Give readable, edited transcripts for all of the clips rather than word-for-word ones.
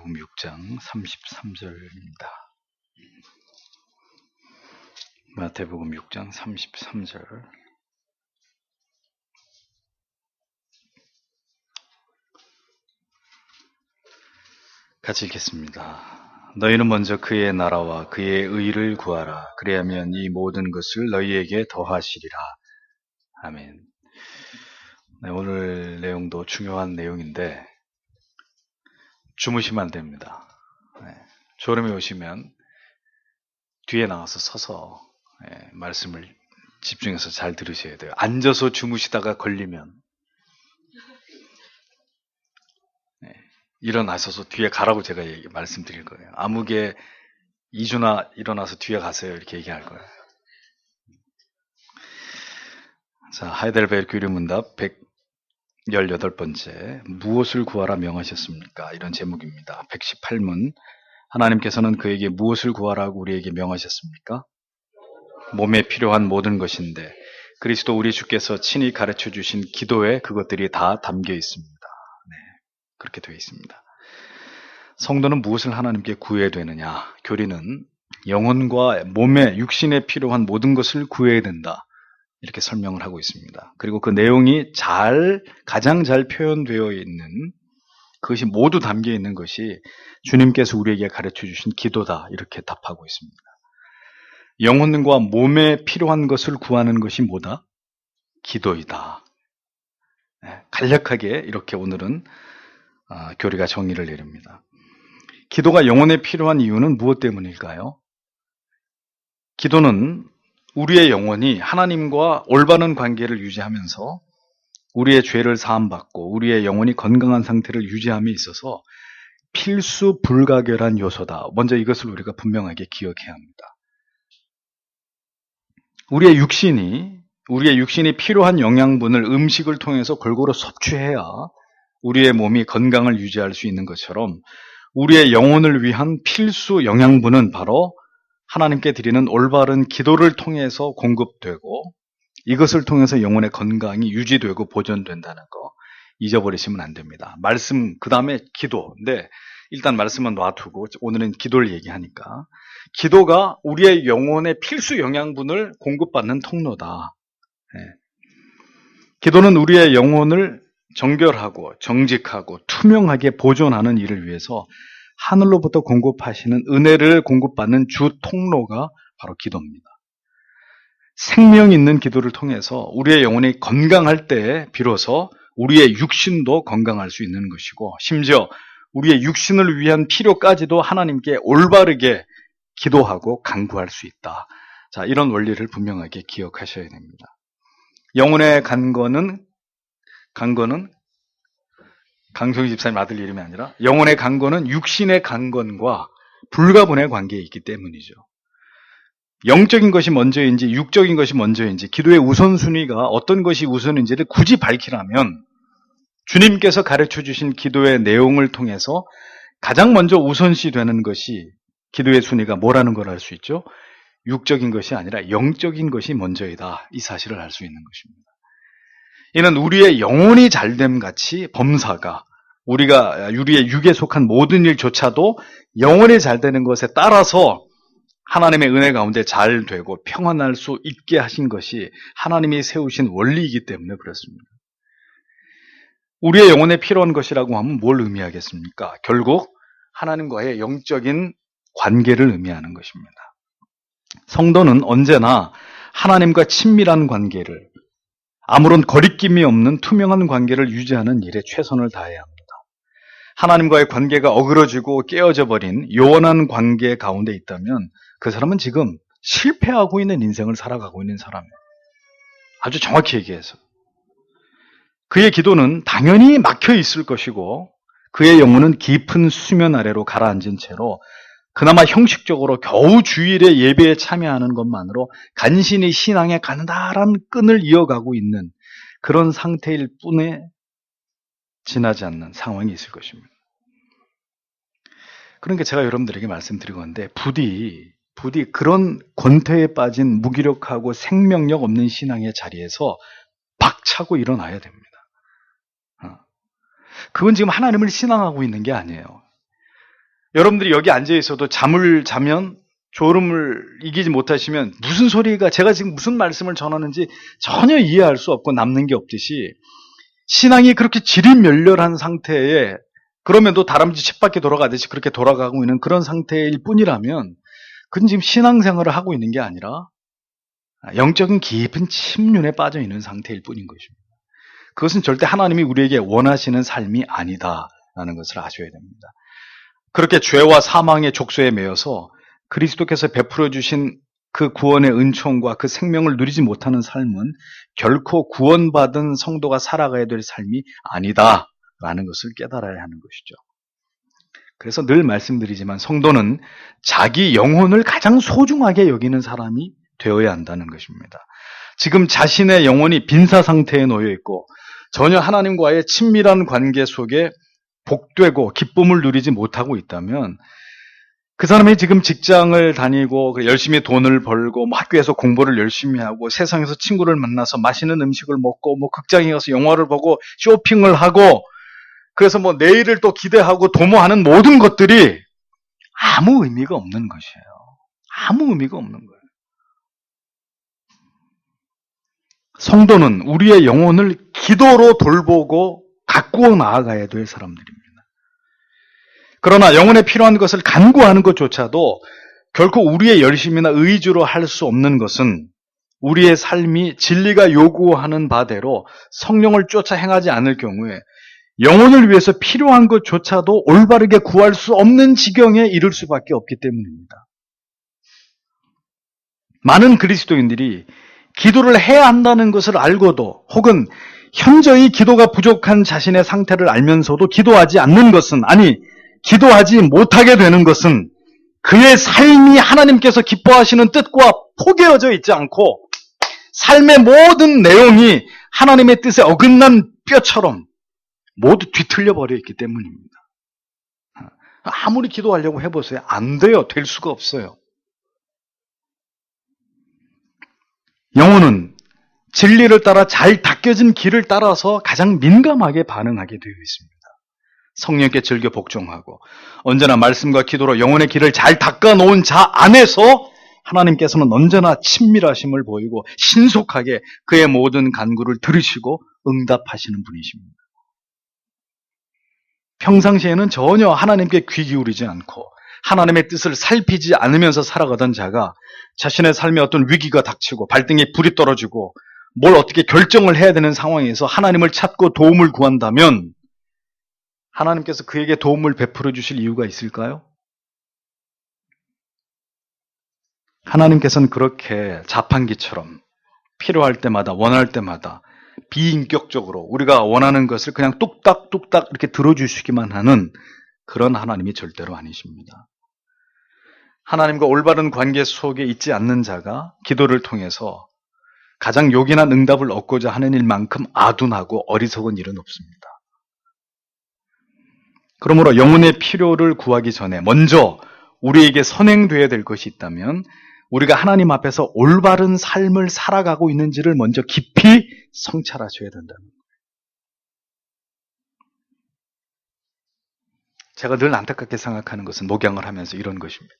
마태복음 6장 33절입니다. 마태복음 6장 33절. 같이 읽겠습니다. 너희는 먼저 그의 나라와 그의 의를 구하라. 그리하면 이 모든 것을 너희에게 더하시리라. 아멘. 네, 오늘 내용도 중요한 내용인데 주무시면 안 됩니다. 네, 졸음이 오시면 뒤에 나가서 서서 말씀을 집중해서 잘 들으셔야 돼요. 앉아서 주무시다가 걸리면 일어나셔서 뒤에 가라고 제가 말씀드릴 거예요. 아무개 2주나 일어나서 뒤에 가세요 이렇게 얘기할 거예요. 자, 하이델베르크 유리문답 118번째 무엇을 구하라 명하셨습니까? 이런 제목입니다. 118문 하나님께서는 그에게 무엇을 구하라고 우리에게 명하셨습니까? 몸에 필요한 모든 것인데 그리스도 우리 주께서 친히 가르쳐 주신 기도에 그것들이 다 담겨 있습니다. 네, 그렇게 되어 있습니다. 성도는 무엇을 하나님께 구해야 되느냐? 교리는 영혼과 몸에 육신에 필요한 모든 것을 구해야 된다. 이렇게 설명을 하고 있습니다. 그리고 그 내용이 가장 잘 표현되어 있는 그것이 모두 담겨 있는 것이 주님께서 우리에게 가르쳐 주신 기도다. 이렇게 답하고 있습니다. 영혼과 몸에 필요한 것을 구하는 것이 뭐다? 기도이다. 간략하게 이렇게 오늘은 교리가 정의를 내립니다. 기도가 영혼에 필요한 이유는 무엇 때문일까요? 기도는 우리의 영혼이 하나님과 올바른 관계를 유지하면서 우리의 죄를 사함받고 우리의 영혼이 건강한 상태를 유지함에 있어서 필수 불가결한 요소다. 먼저 이것을 우리가 분명하게 기억해야 합니다. 우리의 육신이 필요한 영양분을 음식을 통해서 골고루 섭취해야 우리의 몸이 건강을 유지할 수 있는 것처럼 우리의 영혼을 위한 필수 영양분은 바로 하나님께 드리는 올바른 기도를 통해서 공급되고 이것을 통해서 영혼의 건강이 유지되고 보존된다는 거 잊어버리시면 안 됩니다. 말씀 그 다음에 기도인데 일단 말씀은 놔두고 오늘은 기도를 얘기하니까 기도가 우리의 영혼의 필수 영양분을 공급받는 통로다. 기도는 우리의 영혼을 정결하고 정직하고 투명하게 보존하는 일을 위해서 하늘로부터 공급하시는 은혜를 공급받는 주 통로가 바로 기도입니다. 생명 있는 기도를 통해서 우리의 영혼이 건강할 때 비로소 우리의 육신도 건강할 수 있는 것이고 심지어 우리의 육신을 위한 필요까지도 하나님께 올바르게 기도하고 간구할 수 있다. 자, 이런 원리를 분명하게 기억하셔야 됩니다. 영혼의 강건은 강성희 집사님 아들 이름이 아니라 영혼의 강건은 육신의 강건과 불가분의 관계에 있기 때문이죠. 영적인 것이 먼저인지 육적인 것이 먼저인지 기도의 우선순위가 어떤 것이 우선인지를 굳이 밝히라면 주님께서 가르쳐 주신 기도의 내용을 통해서 가장 먼저 우선시 되는 것이 기도의 순위가 뭐라는 걸 알 수 있죠? 육적인 것이 아니라 영적인 것이 먼저이다. 이 사실을 알 수 있는 것입니다. 이는 우리의 영혼이 잘됨 같이 범사가 우리의 육에 속한 모든 일조차도 영혼이 잘 되는 것에 따라서 하나님의 은혜 가운데 잘 되고 평안할 수 있게 하신 것이 하나님이 세우신 원리이기 때문에 그렇습니다. 우리의 영혼에 필요한 것이라고 하면 뭘 의미하겠습니까? 결국 하나님과의 영적인 관계를 의미하는 것입니다. 성도는 언제나 하나님과 친밀한 관계를 아무런 거리낌이 없는 투명한 관계를 유지하는 일에 최선을 다해야 합니다. 하나님과의 관계가 어그러지고 깨어져 버린 요원한 관계 가운데 있다면 그 사람은 지금 실패하고 있는 인생을 살아가고 있는 사람이에요. 아주 정확히 얘기해서. 그의 기도는 당연히 막혀 있을 것이고 그의 영혼은 깊은 수면 아래로 가라앉은 채로 그나마 형식적으로 겨우 주일에 예배에 참여하는 것만으로 간신히 신앙의 가느다란 끈을 이어가고 있는 그런 상태일 뿐에 지나지 않는 상황이 있을 것입니다. 그러니까 제가 여러분들에게 말씀드리고 있는데 부디 그런 권태에 빠진 무기력하고 생명력 없는 신앙의 자리에서 박차고 일어나야 됩니다. 그건 지금 하나님을 신앙하고 있는 게 아니에요. 여러분들이 여기 앉아 있어도 잠을 자면 졸음을 이기지 못하시면 무슨 소리가 제가 지금 무슨 말씀을 전하는지 전혀 이해할 수 없고 남는 게 없듯이 신앙이 그렇게 지리멸렬한 상태에 그럼에도 다람쥐 쳇바퀴 돌아가듯이 그렇게 돌아가고 있는 그런 상태일 뿐이라면 그건 지금 신앙생활을 하고 있는 게 아니라 영적인 깊은 침륜에 빠져 있는 상태일 뿐인 것입니다. 그것은 절대 하나님이 우리에게 원하시는 삶이 아니다라는 것을 아셔야 됩니다. 그렇게 죄와 사망의 족소에 매여서 그리스도께서 베풀어 주신 그 구원의 은총과 그 생명을 누리지 못하는 삶은 결코 구원받은 성도가 살아가야 될 삶이 아니다라는 것을 깨달아야 하는 것이죠. 그래서 늘 말씀드리지만 성도는 자기 영혼을 가장 소중하게 여기는 사람이 되어야 한다는 것입니다. 지금 자신의 영혼이 빈사 상태에 놓여 있고 전혀 하나님과의 친밀한 관계 속에 복되고 기쁨을 누리지 못하고 있다면 그 사람이 지금 직장을 다니고 열심히 돈을 벌고 학교에서 공부를 열심히 하고 세상에서 친구를 만나서 맛있는 음식을 먹고 극장에 가서 영화를 보고 쇼핑을 하고 그래서 내일을 또 기대하고 도모하는 모든 것들이 아무 의미가 없는 것이에요. 아무 의미가 없는 거예요. 성도는 우리의 영혼을 기도로 돌보고 가꾸어 나아가야 될 사람들입니다. 그러나 영혼에 필요한 것을 간구하는 것조차도 결코 우리의 열심이나 의지로 할 수 없는 것은 우리의 삶이 진리가 요구하는 바대로 성령을 쫓아 행하지 않을 경우에 영혼을 위해서 필요한 것조차도 올바르게 구할 수 없는 지경에 이를 수밖에 없기 때문입니다. 많은 그리스도인들이 기도를 해야 한다는 것을 알고도 혹은 현저히 기도가 부족한 자신의 상태를 알면서도 기도하지 않는 것은 기도하지 못하게 되는 것은 그의 삶이 하나님께서 기뻐하시는 뜻과 포개어져 있지 않고 삶의 모든 내용이 하나님의 뜻에 어긋난 뼈처럼 모두 뒤틀려 버려 있기 때문입니다. 아무리 기도하려고 해보세요. 안 돼요. 될 수가 없어요. 영혼은 진리를 따라 잘 닦여진 길을 따라서 가장 민감하게 반응하게 되어 있습니다. 성령께 즐겨 복종하고 언제나 말씀과 기도로 영혼의 길을 잘 닦아놓은 자 안에서 하나님께서는 언제나 친밀하심을 보이고 신속하게 그의 모든 간구를 들으시고 응답하시는 분이십니다. 평상시에는 전혀 하나님께 귀 기울이지 않고 하나님의 뜻을 살피지 않으면서 살아가던 자가 자신의 삶에 어떤 위기가 닥치고 발등에 불이 떨어지고 뭘 어떻게 결정을 해야 되는 상황에서 하나님을 찾고 도움을 구한다면 하나님께서 그에게 도움을 베풀어 주실 이유가 있을까요? 하나님께서는 그렇게 자판기처럼 필요할 때마다 원할 때마다 비인격적으로 우리가 원하는 것을 그냥 뚝딱뚝딱 이렇게 들어주시기만 하는 그런 하나님이 절대로 아니십니다. 하나님과 올바른 관계 속에 있지 않는 자가 기도를 통해서 가장 요긴한 응답을 얻고자 하는 일만큼 아둔하고 어리석은 일은 없습니다. 그러므로 영혼의 필요를 구하기 전에 먼저 우리에게 선행되어야 될 것이 있다면 우리가 하나님 앞에서 올바른 삶을 살아가고 있는지를 먼저 깊이 성찰하셔야 된다는 거예요. 제가 늘 안타깝게 생각하는 것은 목양을 하면서 이런 것입니다.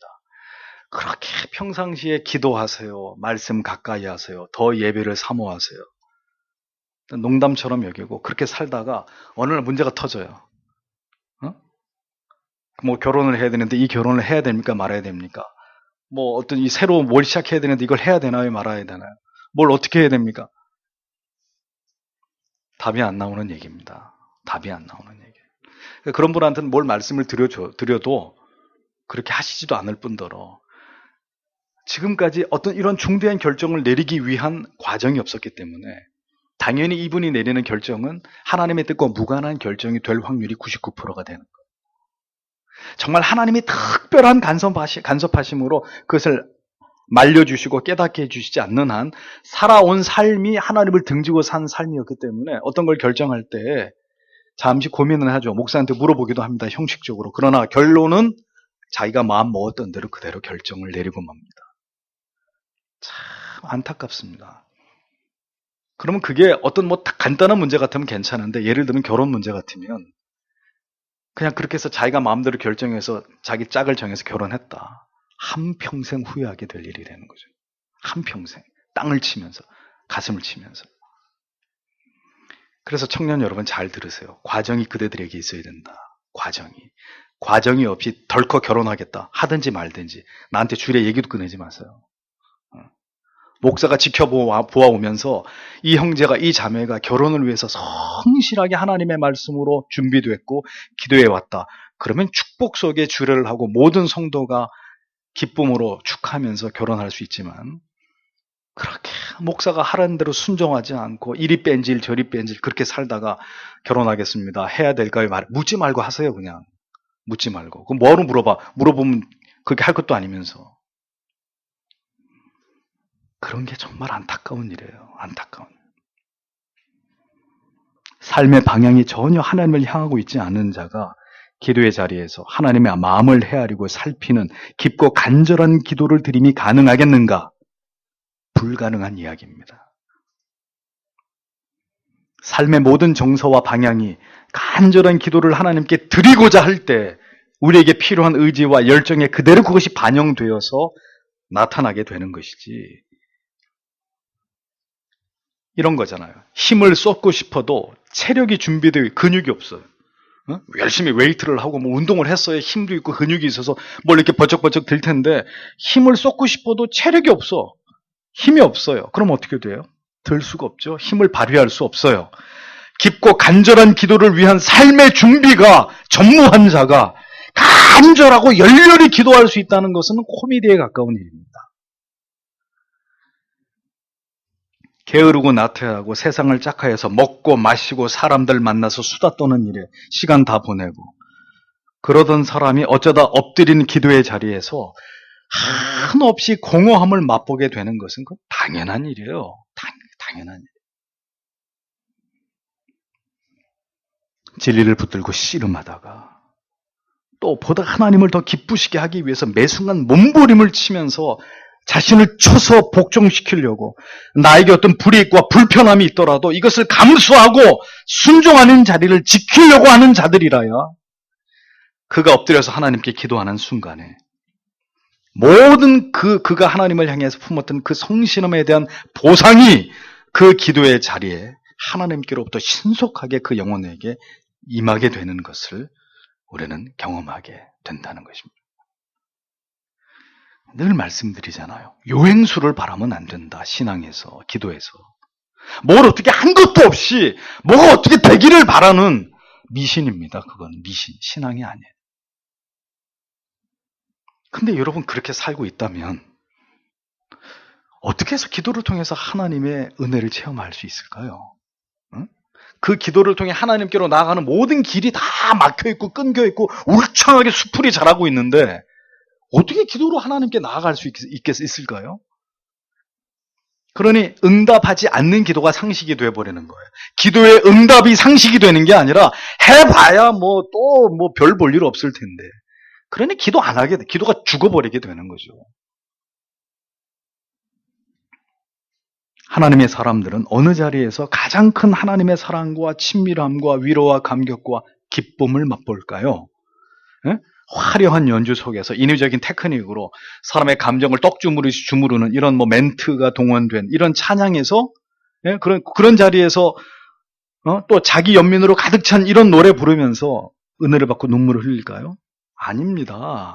그렇게 평상시에 기도하세요. 말씀 가까이 하세요. 더 예배를 사모하세요. 농담처럼 여기고 그렇게 살다가 어느 날 문제가 터져요. 결혼을 해야 되는데 이 결혼을 해야 됩니까? 말아야 됩니까? 어떤 이 새로 뭘 시작해야 되는데 이걸 해야 되나요? 말아야 되나요? 뭘 어떻게 해야 됩니까? 답이 안 나오는 얘기입니다. 답이 안 나오는 얘기. 그런 분한테는 뭘 말씀을 드려도 그렇게 하시지도 않을 뿐더러 지금까지 어떤 이런 중대한 결정을 내리기 위한 과정이 없었기 때문에 당연히 이분이 내리는 결정은 하나님의 뜻과 무관한 결정이 될 확률이 99%가 되는 거예요. 정말 하나님이 특별한 간섭하심으로 그것을 말려주시고 깨닫게 해주시지 않는 한 살아온 삶이 하나님을 등지고 산 삶이었기 때문에 어떤 걸 결정할 때 잠시 고민을 하죠. 목사한테 물어보기도 합니다. 형식적으로. 그러나 결론은 자기가 마음 먹었던 대로 그대로 결정을 내리고 맙니다. 참 안타깝습니다. 그러면 그게 어떤 간단한 문제 같으면 괜찮은데 예를 들면 결혼 문제 같으면 그냥 그렇게 해서 자기가 마음대로 결정해서 자기 짝을 정해서 결혼했다. 한평생 후회하게 될 일이 되는 거죠. 한평생. 땅을 치면서, 가슴을 치면서. 그래서 청년 여러분 잘 들으세요. 과정이 그대들에게 있어야 된다. 과정이 없이 덜컥 결혼하겠다. 하든지 나한테 주례 얘기도 꺼내지 마세요. 목사가 지켜보아오면서 이 형제가, 이 자매가 결혼을 위해서 성실하게 하나님의 말씀으로 준비도 했고 기도해 왔다. 그러면 축복 속에 주례를 하고 모든 성도가 기쁨으로 축하하면서 결혼할 수 있지만, 그렇게 목사가 하라는 대로 순종하지 않고 이리 뺀질 저리 뺀질 그렇게 살다가 결혼하겠습니다. 해야 될까요? 묻지 말고 하세요. 그냥 묻지 말고. 그럼 뭐하러 물어보면 그렇게 할 것도 아니면서. 그런 게 정말 안타까운 일이에요. 안타까운. 삶의 방향이 전혀 하나님을 향하고 있지 않은 자가 기도의 자리에서 하나님의 마음을 헤아리고 살피는 깊고 간절한 기도를 드림이 가능하겠는가? 불가능한 이야기입니다. 삶의 모든 정서와 방향이 간절한 기도를 하나님께 드리고자 할 때 우리에게 필요한 의지와 열정에 그대로 그것이 반영되어서 나타나게 되는 것이지. 이런 거잖아요. 힘을 쏟고 싶어도 체력이 준비되어 근육이 없어요. 열심히 웨이트를 하고 뭐 운동을 했어야 힘도 있고 근육이 있어서 뭘 이렇게 버쩍버쩍 들 텐데 힘을 쏟고 싶어도 체력이 없어. 힘이 없어요. 그럼 어떻게 돼요? 들 수가 없죠. 힘을 발휘할 수 없어요. 깊고 간절한 기도를 위한 삶의 준비가 전무한 자가 간절하고 열렬히 기도할 수 있다는 것은 코미디에 가까운 일입니다. 게으르고 나태하고 세상을 짝하여서 먹고 마시고 사람들 만나서 수다 떠는 일에 시간 다 보내고 그러던 사람이 어쩌다 엎드린 기도의 자리에서 한없이 공허함을 맛보게 되는 것은 그 당연한 일이에요. 당연한 일. 진리를 붙들고 씨름하다가 또 보다 하나님을 더 기쁘시게 하기 위해서 매 순간 몸부림을 치면서 자신을 쳐서 복종시키려고 나에게 어떤 불이익과 불편함이 있더라도 이것을 감수하고 순종하는 자리를 지키려고 하는 자들이라야 그가 엎드려서 하나님께 기도하는 순간에 모든 그가 하나님을 향해서 품었던 그 성실함에 대한 보상이 그 기도의 자리에 하나님께로부터 신속하게 그 영혼에게 임하게 되는 것을 우리는 경험하게 된다는 것입니다. 늘 말씀드리잖아요. 요행수를 바라면 안 된다. 신앙에서, 기도에서. 뭘 어떻게 한 것도 없이 뭐가 어떻게 되기를 바라는 미신입니다. 그건 미신, 신앙이 아니에요. 근데 여러분 그렇게 살고 있다면 어떻게 해서 기도를 통해서 하나님의 은혜를 체험할 수 있을까요? 응? 그 기도를 통해 하나님께로 나아가는 모든 길이 다 막혀있고 끊겨있고 울창하게 수풀이 자라고 있는데 어떻게 기도로 하나님께 나아갈 수 있을까요? 그러니 응답하지 않는 기도가 상식이 되어버리는 거예요. 기도의 응답이 상식이 되는 게 아니라 해봐야 또 별 볼 일 없을 텐데. 그러니 기도 안 하게 돼. 기도가 죽어버리게 되는 거죠. 하나님의 사람들은 어느 자리에서 가장 큰 하나님의 사랑과 친밀함과 위로와 감격과 기쁨을 맛볼까요? 예? 화려한 연주 속에서 인위적인 테크닉으로 사람의 감정을 떡주무르시 주무르는 이런 멘트가 동원된 이런 찬양에서 예? 그런 자리에서 또 자기 연민으로 가득 찬 이런 노래 부르면서 은혜를 받고 눈물을 흘릴까요? 아닙니다.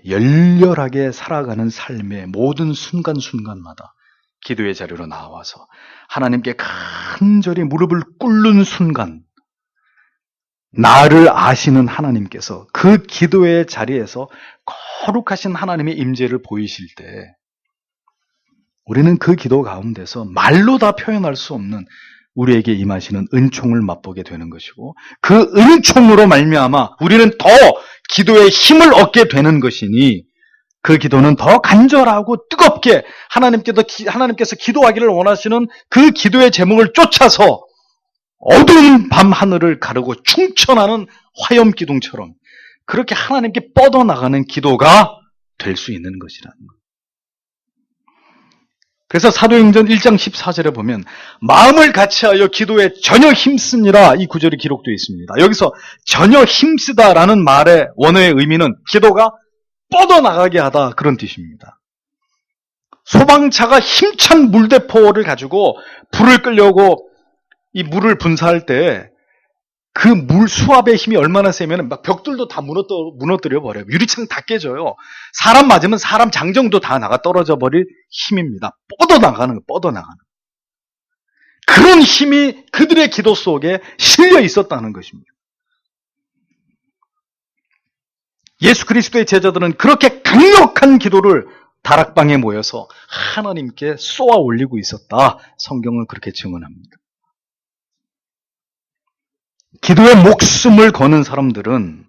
열렬하게 살아가는 삶의 모든 순간순간마다 기도의 자리로 나와서 하나님께 간절히 무릎을 꿇는 순간 나를 아시는 하나님께서 그 기도의 자리에서 거룩하신 하나님의 임재를 보이실 때 우리는 그 기도 가운데서 말로 다 표현할 수 없는 우리에게 임하시는 은총을 맛보게 되는 것이고 그 은총으로 말미암아 우리는 더 기도의 힘을 얻게 되는 것이니 그 기도는 더 간절하고 뜨겁게 하나님께서 기도하기를 원하시는 그 기도의 제목을 쫓아서 어두운 밤 하늘을 가르고 충천하는 화염기둥처럼 그렇게 하나님께 뻗어나가는 기도가 될 수 있는 것이라는 것. 그래서 사도행전 1장 14절에 보면 마음을 같이하여 기도에 전혀 힘쓰니라 이 구절이 기록되어 있습니다. 여기서 전혀 힘쓰다라는 말의 원어의 의미는 기도가 뻗어나가게 하다 그런 뜻입니다. 소방차가 힘찬 물대포를 가지고 불을 끌려고 이 물을 분사할 때 그 물 수압의 힘이 얼마나 세면 막 벽들도 다 무너뜨려 버려요. 유리창 다 깨져요. 사람 맞으면 사람 장정도 다 나가 떨어져 버릴 힘입니다. 뻗어나가는 거, 뻗어나가는 거. 그런 힘이 그들의 기도 속에 실려 있었다는 것입니다. 예수 그리스도의 제자들은 그렇게 강력한 기도를 다락방에 모여서 하나님께 쏘아 올리고 있었다. 성경은 그렇게 증언합니다. 기도에 목숨을 거는 사람들은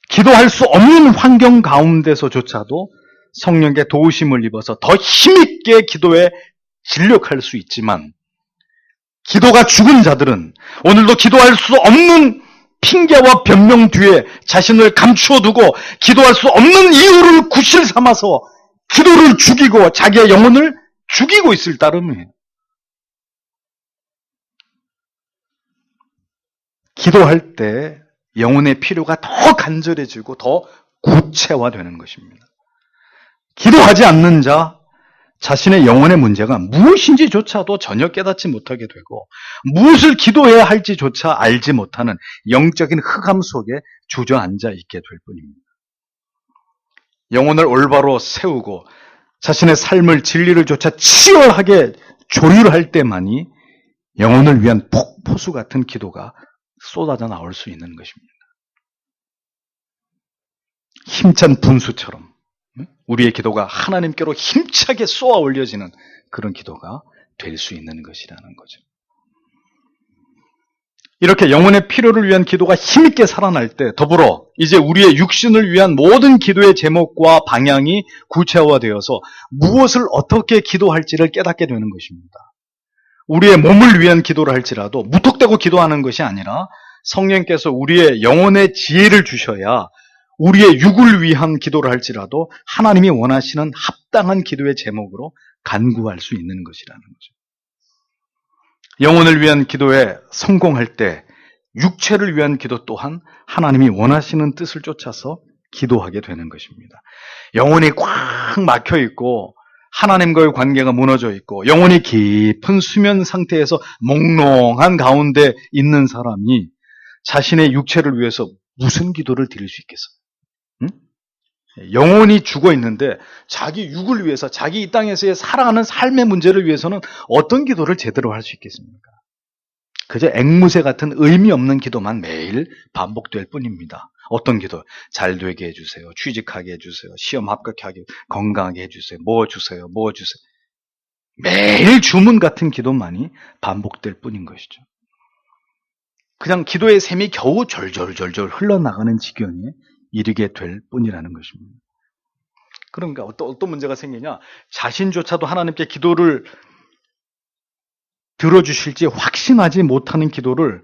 기도할 수 없는 환경 가운데서조차도 성령의 도우심을 입어서 더 힘있게 기도에 진력할 수 있지만, 기도가 죽은 자들은 오늘도 기도할 수 없는 핑계와 변명 뒤에 자신을 감추어 두고 기도할 수 없는 이유를 구실 삼아서 기도를 죽이고 자기의 영혼을 죽이고 있을 따름이에요. 기도할 때 영혼의 필요가 더 간절해지고 더 구체화되는 것입니다. 기도하지 않는 자, 자신의 영혼의 문제가 무엇인지조차도 전혀 깨닫지 못하게 되고 무엇을 기도해야 할지조차 알지 못하는 영적인 흑암 속에 주저앉아 있게 될 뿐입니다. 영혼을 올바로 세우고 자신의 삶을 진리를 조차 치열하게 조율할 때만이 영혼을 위한 폭포수 같은 기도가 쏟아져 나올 수 있는 것입니다. 힘찬 분수처럼 우리의 기도가 하나님께로 힘차게 쏘아 올려지는 그런 기도가 될 수 있는 것이라는 거죠. 이렇게 영혼의 필요를 위한 기도가 힘있게 살아날 때 더불어 이제 우리의 육신을 위한 모든 기도의 제목과 방향이 구체화되어서 무엇을 어떻게 기도할지를 깨닫게 되는 것입니다. 우리의 몸을 위한 기도를 할지라도 무턱대고 기도하는 것이 아니라 성령께서 우리의 영혼의 지혜를 주셔야 우리의 육을 위한 기도를 할지라도 하나님이 원하시는 합당한 기도의 제목으로 간구할 수 있는 것이라는 거죠. 영혼을 위한 기도에 성공할 때 육체를 위한 기도 또한 하나님이 원하시는 뜻을 쫓아서 기도하게 되는 것입니다. 영혼이 꽉 막혀 있고 하나님과의 관계가 무너져 있고 영혼이 깊은 수면 상태에서 몽롱한 가운데 있는 사람이 자신의 육체를 위해서 무슨 기도를 드릴 수 있겠어요? 응? 영혼이 죽어 있는데 자기 육을 위해서 자기 이 땅에서의 살아가는 삶의 문제를 위해서는 어떤 기도를 제대로 할 수 있겠습니까? 그저 앵무새 같은 의미 없는 기도만 매일 반복될 뿐입니다. 어떤 기도? 잘 되게 해주세요. 취직하게 해주세요. 시험 합격하게, 건강하게 해주세요. 뭐 주세요. 뭐 주세요. 매일 주문 같은 기도만이 반복될 뿐인 것이죠. 그냥 기도의 샘이 겨우 절절절절 흘러나가는 지경에 이르게 될 뿐이라는 것입니다. 그러니까 어떤 문제가 생기냐? 자신조차도 하나님께 기도를 들어주실지 확신하지 못하는 기도를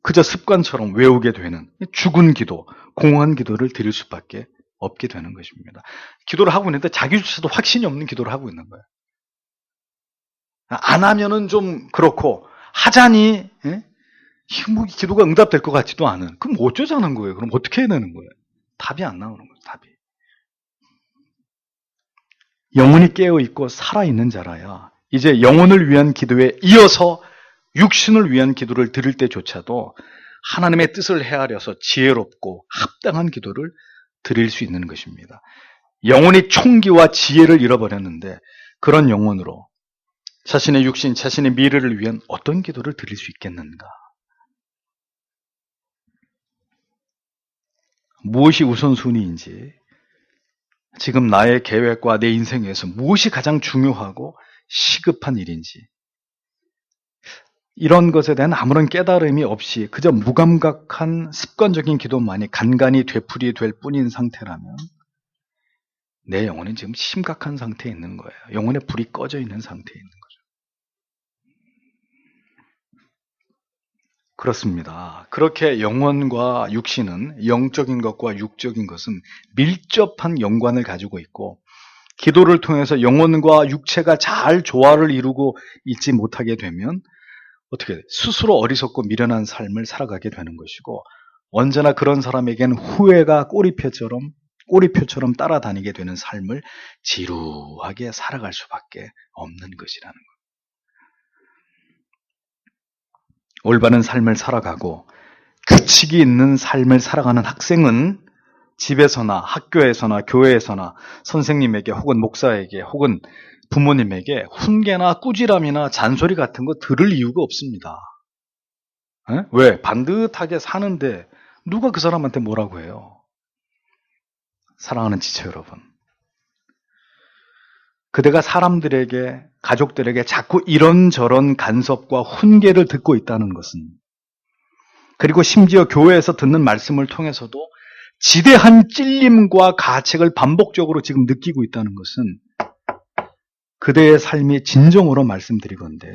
그저 습관처럼 외우게 되는 죽은 기도, 공허한 기도를 드릴 수밖에 없게 되는 것입니다. 기도를 하고 있는데 자기조차도 확신이 없는 기도를 하고 있는 거예요. 안 하면은 좀 그렇고 하자니 기도가 응답될 것 같지도 않은. 그럼 어쩌자는 거예요? 그럼 어떻게 해야 되는 거예요? 답이 안 나오는 거예요. 답이. 영혼이 깨어있고 살아있는 자라야 이제 영혼을 위한 기도에 이어서 육신을 위한 기도를 드릴 때조차도 하나님의 뜻을 헤아려서 지혜롭고 합당한 기도를 드릴 수 있는 것입니다. 영혼이 총기와 지혜를 잃어버렸는데 그런 영혼으로 자신의 육신, 자신의 미래를 위한 어떤 기도를 드릴 수 있겠는가? 무엇이 우선순위인지, 지금 나의 계획과 내 인생에서 무엇이 가장 중요하고 시급한 일인지, 이런 것에 대한 아무런 깨달음이 없이 그저 무감각한 습관적인 기도만이 간간히 되풀이될 뿐인 상태라면 내 영혼은 지금 심각한 상태에 있는 거예요. 영혼의 불이 꺼져 있는 상태에 있는 거죠. 그렇습니다. 그렇게 영혼과 육신은 영적인 것과 육적인 것은 밀접한 연관을 가지고 있고 기도를 통해서 영혼과 육체가 잘 조화를 이루고 있지 못하게 되면 어떻게 스스로 어리석고 미련한 삶을 살아가게 되는 것이고, 언제나 그런 사람에게는 후회가 꼬리표처럼 따라다니게 되는 삶을 지루하게 살아갈 수밖에 없는 것이라는 것. 올바른 삶을 살아가고 규칙이 있는 삶을 살아가는 학생은 집에서나 학교에서나 교회에서나 선생님에게 혹은 목사에게 혹은 부모님에게 훈계나 꾸지람이나 잔소리 같은 거 들을 이유가 없습니다. 왜? 반듯하게 사는데 누가 그 사람한테 뭐라고 해요? 사랑하는 지체 여러분, 그대가 사람들에게, 가족들에게 자꾸 이런저런 간섭과 훈계를 듣고 있다는 것은, 그리고 심지어 교회에서 듣는 말씀을 통해서도 지대한 찔림과 가책을 반복적으로 지금 느끼고 있다는 것은, 그대의 삶이 진정으로 말씀드리건대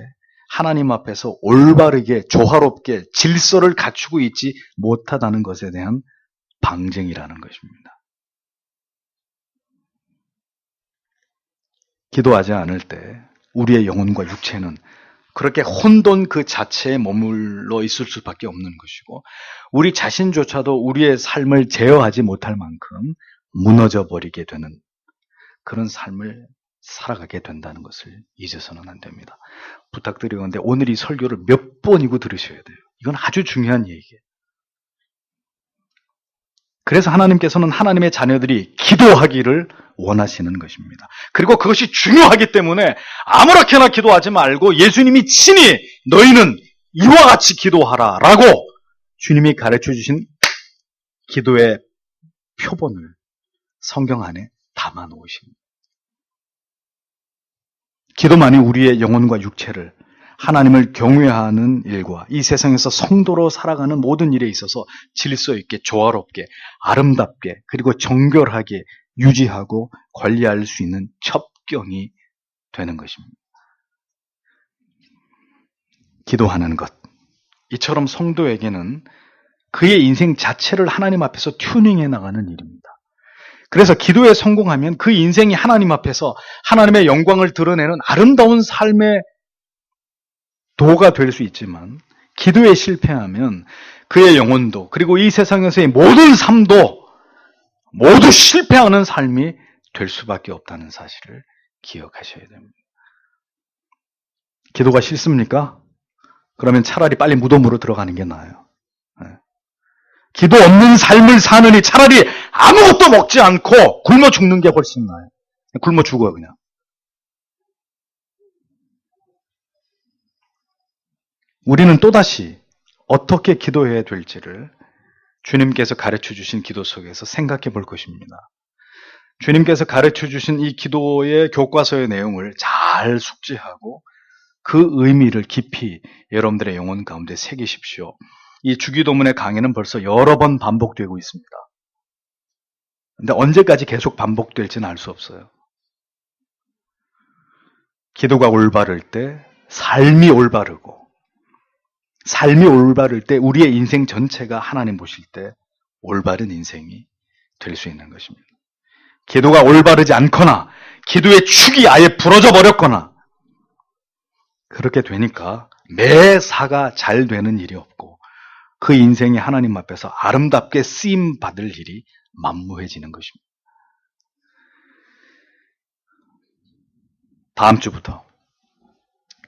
하나님 앞에서 올바르게 조화롭게 질서를 갖추고 있지 못하다는 것에 대한 방증이라는 것입니다. 기도하지 않을 때 우리의 영혼과 육체는 그렇게 혼돈 그 자체에 머물러 있을 수밖에 없는 것이고, 우리 자신조차도 우리의 삶을 제어하지 못할 만큼 무너져 버리게 되는 그런 삶을 살아가게 된다는 것을 잊어서는 안 됩니다. 부탁드리건데 오늘 이 설교를 몇 번이고 들으셔야 돼요. 이건 아주 중요한 얘기예요. 그래서 하나님께서는 하나님의 자녀들이 기도하기를 원하시는 것입니다. 그리고 그것이 중요하기 때문에 아무렇게나 기도하지 말고 예수님이 친히 너희는 이와 같이 기도하라 라고 주님이 가르쳐 주신 기도의 표본을 성경 안에 담아 놓으십니다. 기도만이 우리의 영혼과 육체를 하나님을 경외하는 일과 이 세상에서 성도로 살아가는 모든 일에 있어서 질서 있게, 조화롭게, 아름답게, 그리고 정결하게 유지하고 관리할 수 있는 첩경이 되는 것입니다. 기도하는 것. 이처럼 성도에게는 그의 인생 자체를 하나님 앞에서 튜닝해 나가는 일입니다. 그래서 기도에 성공하면 그 인생이 하나님 앞에서 하나님의 영광을 드러내는 아름다운 삶의 도가 될 수 있지만, 기도에 실패하면 그의 영혼도 그리고 이 세상에서의 모든 삶도 모두 실패하는 삶이 될 수밖에 없다는 사실을 기억하셔야 됩니다. 기도가 싫습니까? 그러면 차라리 빨리 무덤으로 들어가는 게 나아요. 기도 없는 삶을 사느니 차라리 아무것도 먹지 않고 굶어 죽는 게 훨씬 나아요. 굶어 죽어요, 그냥. 우리는 또다시 어떻게 기도해야 될지를 주님께서 가르쳐 주신 기도 속에서 생각해 볼 것입니다. 주님께서 가르쳐 주신 이 기도의 교과서의 내용을 잘 숙지하고 그 의미를 깊이 여러분들의 영혼 가운데 새기십시오. 이 주기도문의 강의는 벌써 여러 번 반복되고 있습니다. 근데 언제까지 계속 반복될지는 알 수 없어요. 기도가 올바를 때 삶이 올바를 때 우리의 인생 전체가 하나님 보실 때 올바른 인생이 될 수 있는 것입니다. 기도가 올바르지 않거나 기도의 축이 아예 부러져 버렸거나 그렇게 되니까 매사가 잘 되는 일이 없고 그 인생이 하나님 앞에서 아름답게 쓰임 받을 일이 만무해지는 것입니다. 다음 주부터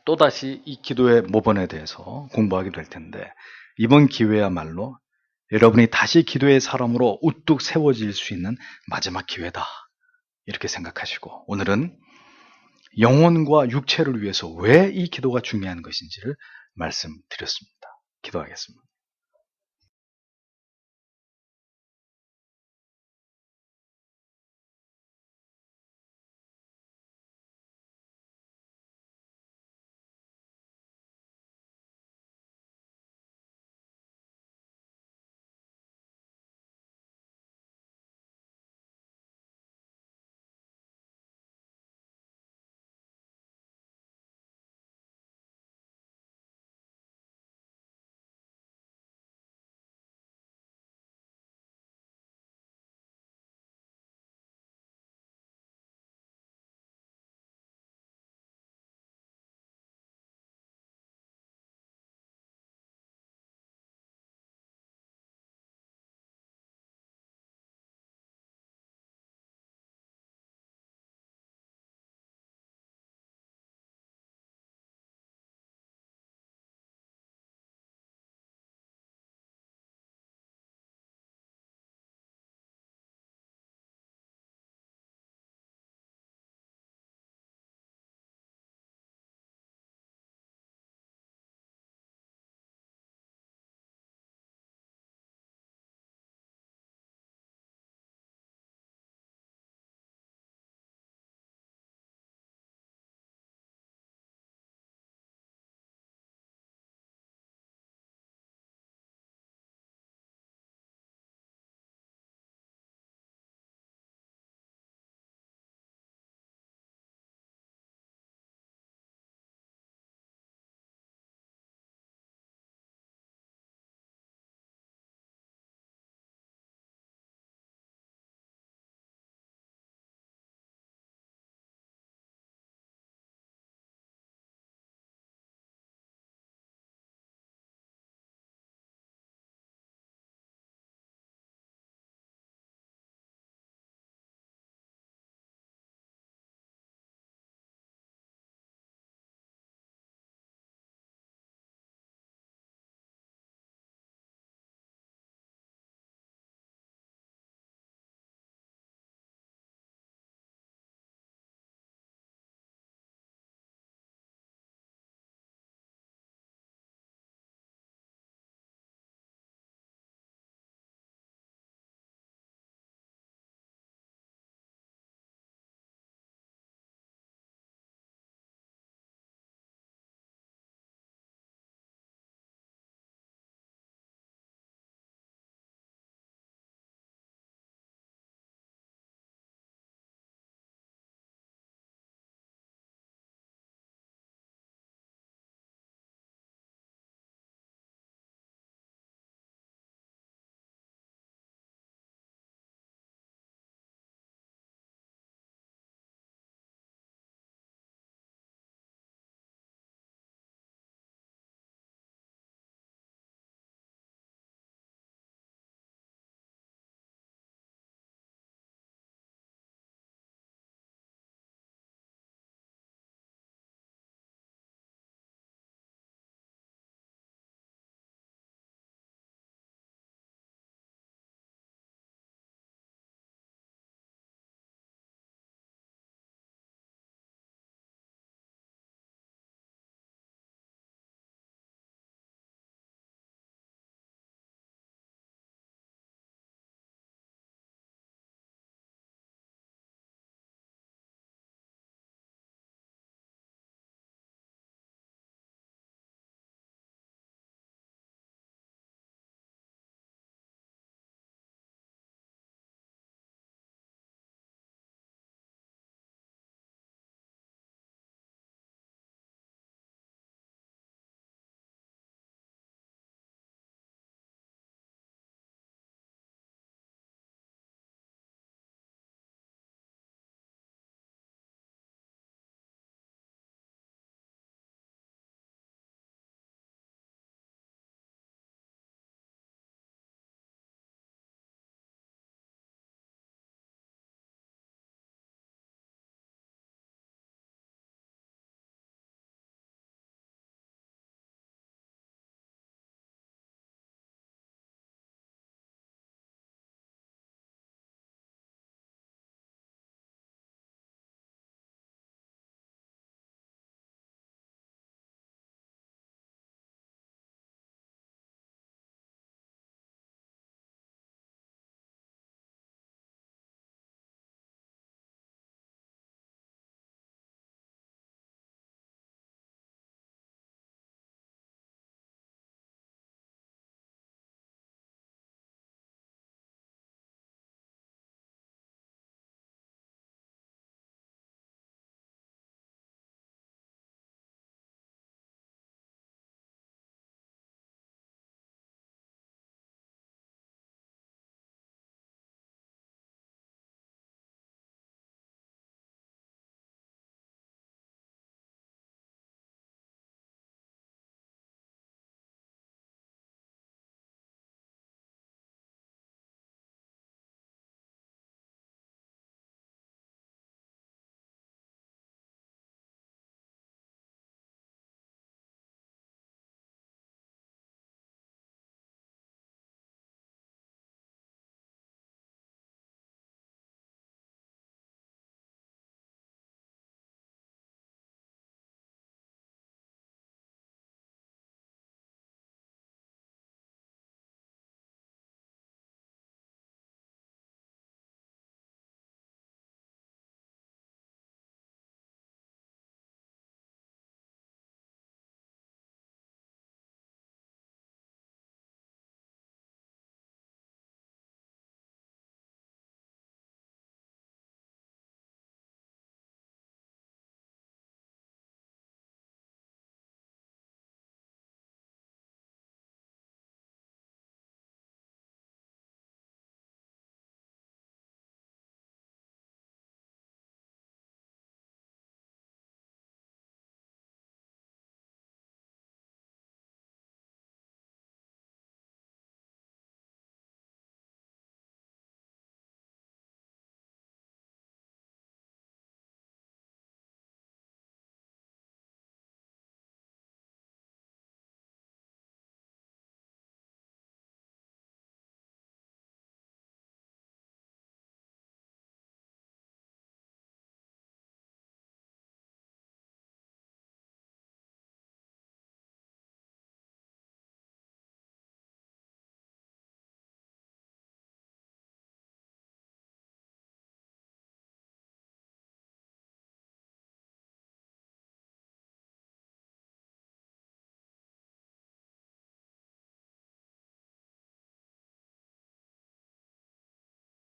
또다시 이 기도의 모본에 대해서 공부하게 될 텐데, 이번 기회야말로 여러분이 다시 기도의 사람으로 우뚝 세워질 수 있는 마지막 기회다, 이렇게 생각하시고, 오늘은 영혼과 육체를 위해서 왜 이 기도가 중요한 것인지를 말씀드렸습니다. 기도하겠습니다.